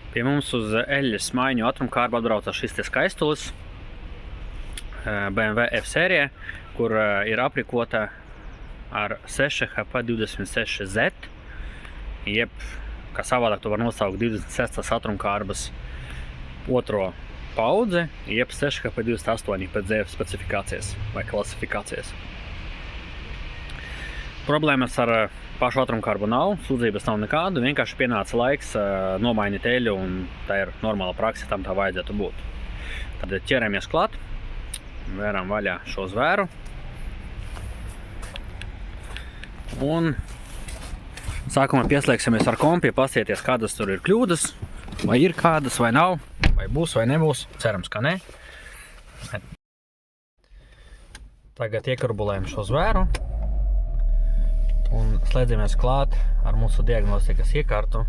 Pie mums uz eļļas maiņu atrumkārbu atbrauca šis te skaistulis BMW F sērija, kur ir aprikota ar 6HP26Z, jeb, kā savādāk to var nosaukt, 26. atrumkārbas otro paudze, jeb 6HP28 pēc ZF specifikācijas vai klasifikācijas. Problēmas ar pašu atrumkārbu nav, sūdzības nav nekādu, vienkārši pienāca laiks nomainīt eļļu, un tā ir normāla praksa, tam tā vajadzētu būt. Tad ķeramies klāt, vēram vaļā šo zvēru, un sākumā pieslēgsimies ar kompi, pasieties, kādas tur ir kļūdas, vai ir kādas, vai nav, vai būs, vai nebūs, cerams, ka ne. Tagad iekarbulējam šo zvēru. Un slēdzamies klāt ar mūsu diagnostikas iekārtu,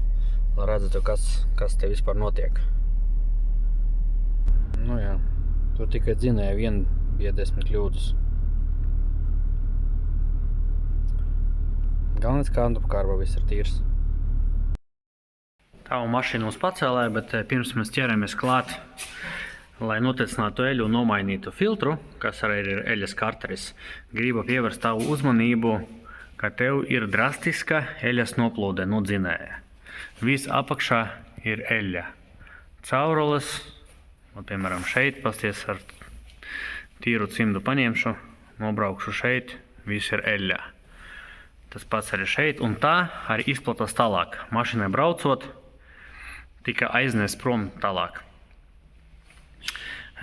lai redzētu, kas te vispār notiek. Nu jā, tur tikai dzinēja bija 10 kļūdas. Galvenais, kā atrumkārbā viss ir tīrs. Tavu mašīnu mums pacēlēja, bet pirms mēs ķeramies klāt, lai notecinātu eļu un nomainītu filtru, kas arī ir eļas karteris, gribu pievērst tavu uzmanību, ka tev ir drastiska eļas noplūde no dzinēja. Viss apakšā ir eļļa. Caurules, piemēram, šeit, pasties ar tīru cimdu paņemšu, nobraukšu šeit, viss ir eļļa. Tas pats arī šeit, un tā arī izplatās tālāk. Mašīnai braucot, tika aiznes prom tālāk.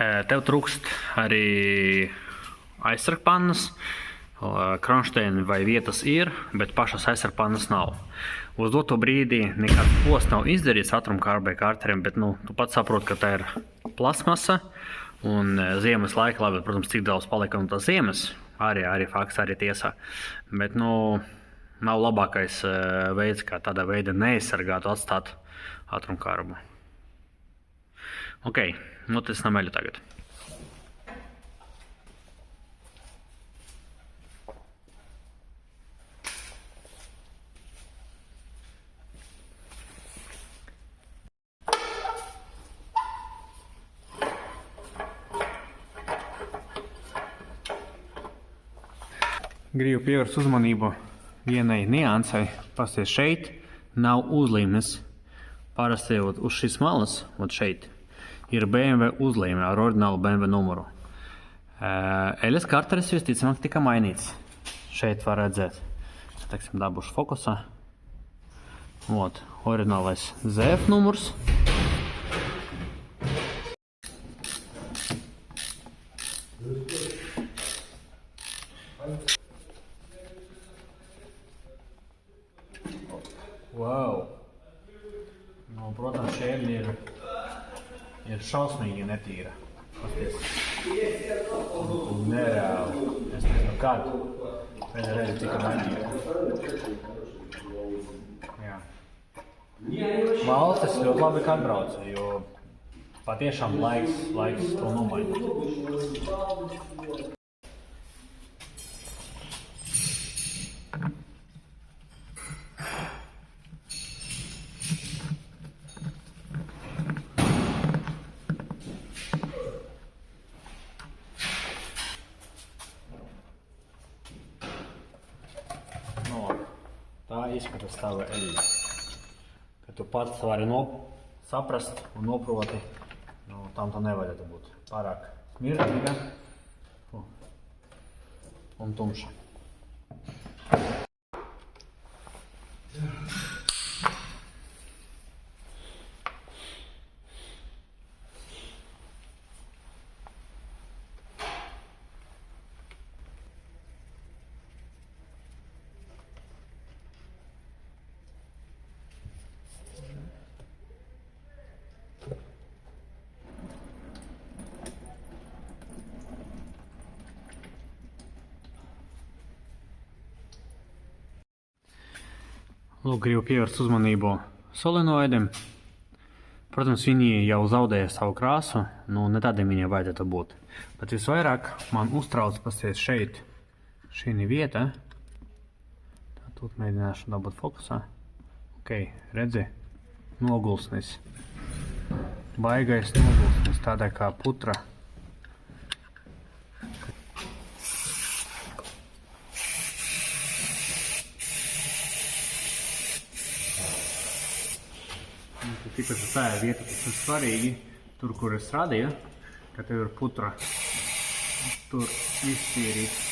Tev trūkst arī aizsargpannas, kronšteini vai vietas ir, bet pašas aizsargpannas nav. Uz doto brīdī nekāds posts nav izdarīts atrumkārbai karterim, bet tu pats saproti, ka tā ir plasmasa un ziemas laika, labi, protams, cik daudz palika no tās ziemas, arī fakts, arī tiesā. Bet nav labākais veids, kā tādā veida neaizsargātu atstāt atrumkārbu. Ok, noticinām eļu tagad. Gribu pievērst uzmanību vienai niansai. Pasties, šeit nav uzlīmes. Parasti uz šīs malas, šeit, ir BMW uzlīme ar oriģinālu BMW numuru. Eļas karteris visticamāk tika mainīts. Šeit var redzēt, teiksim, dabūšu fokusā. Oriģinālais ZF numurs. Wow! Protams, šī eļļa ir šausmīgi netīra. Pasties. Nereāli. Es nezinu, kad pēdējā reize tika mainīta. Jā. Valstis ļoti labi, ka atbrauca, jo patiešām laiks to nomainīt. Tā izskatās tava eļļa. Kad tu pats vari saprast un noproti, tam tā nevajadzētu būt. Pārāk smirdīga un tumša. Lūk, gribu pievērst uzmanību solenoidiem. Protams, viņi jau zaudēja savu krāsu, ne tādiem viņiem vajadzētu būt. Bet visvairāk man uztrauc pasties šeit, šī vieta. Tad mēģināšu dabūt fokusā. Ok, redzi, nogulsnis. baigais nogulsnis, tādā kā putra. Tīpaši tā ir vieta, kas ir svarīgi, tur, kur es radīju, ka tev ir putra, tur iztīrīt.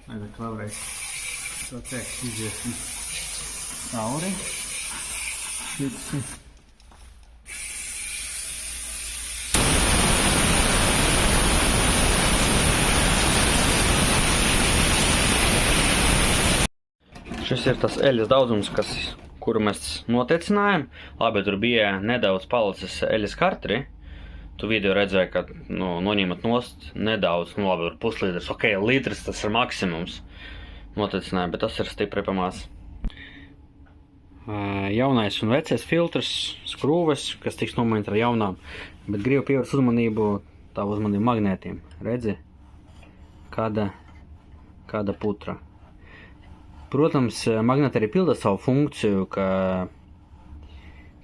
Tagad vēlreiz šo te iziesim cauri. Šitsi. Šis ir tas eļas daudzums, kuru mēs notecinājām. Labi, tur bija nedaudz palicis eļas karteri. Tu video redzēji, ka noņemat nost nedaudz, labi, puslitrs, ok, litrs tas ir maksimums. Notecinājām, bet tas ir stipri pamās. Jaunais un vecais filtrs, skrūves, kas tiks nomainīt ar jaunām, bet gribu pievērst uzmanību, tavu uzmanību magnētiem. Redzi, kāda putra. Protams, magnēti arī pilda savu funkciju, ka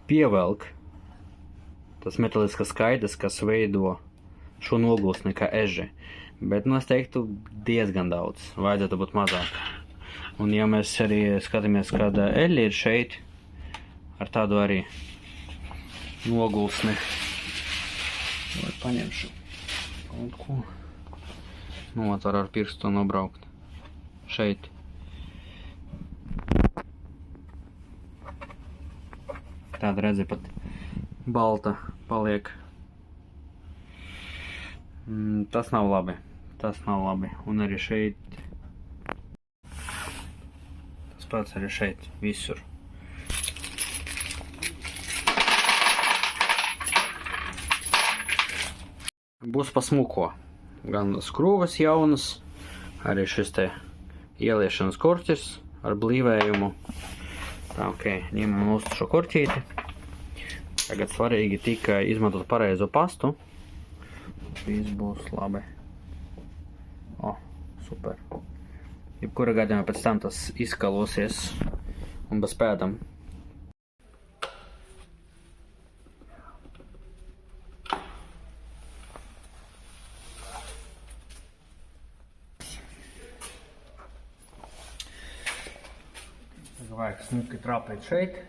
pievelk tas metāliskas skaidrs, kas veido šo nogulsni kā eži. Bet, es teiktu, diezgan daudz. Vajadzētu būt mazāk. Un ja mēs arī skatāmies, kāda eļļa ir šeit, ar tādu arī nogulsni. Vai paņemšu kaut ko. Var ar pirkstu nobraukt. Šeit. Tāda redzi pat balta paliek. Tas nav labi. Tas nav labi. Un arī šeit. Tas pats arī šeit. Visur. Būs pasmuko. Gan skrūves jaunas, arī šis te ieliešanas korķis ar blīvējumu. Tā, ok, ņemam nost šo korķīti. Tagad svarīgi tikai izmantot pareizo pastu. Viss būs labi. O, super. Jebkura gadījumā pēc tam tas izkalosies un bez pēdām. Vajag smuki trāpēt šeit.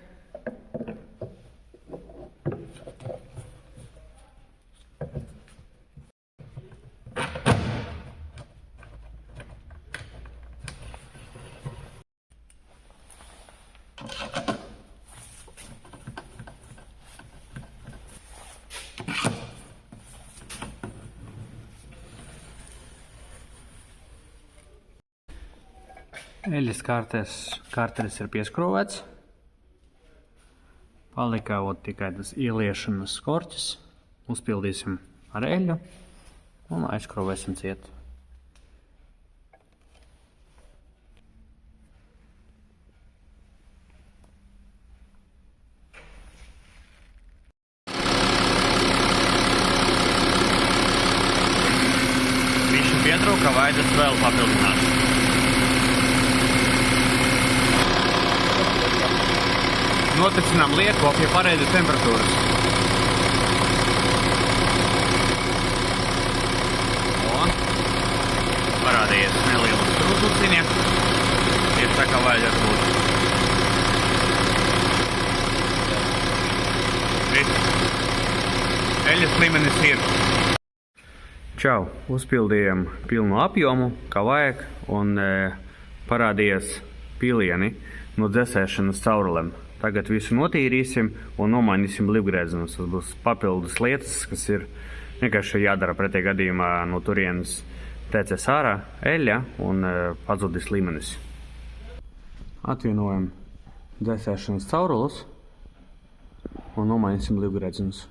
Eļas kārteris ir pieskrūvēts. Palika tikai tas ieliešanas korķis. Uzpildīsim ar eļu un aizkrūvēsim ciet. Bišķi pietrūka, vajadzēs vēl papildināt. Notecinām lieku pie pareizas temperatūras. Parādījies neliela trūkuciņa. Ir tā, kā vajadzētu būt. eļas līmenis ir. Čau, uzpildījām pilnu apjomu, kā vajag, un parādījās pilieni no dzēsēšanas caurulēm. Tagad visu notīrīsim un nomainīsim blivgrēdzenus. Tas būs papildus lietas, kas ir vienkārši jādara pretī gadījumā no turienes tecēs ārā eļļa un pazudis līmenis. Atvienojam dzēsēšanas caurulus un nomainīsim blivgrēdzenus.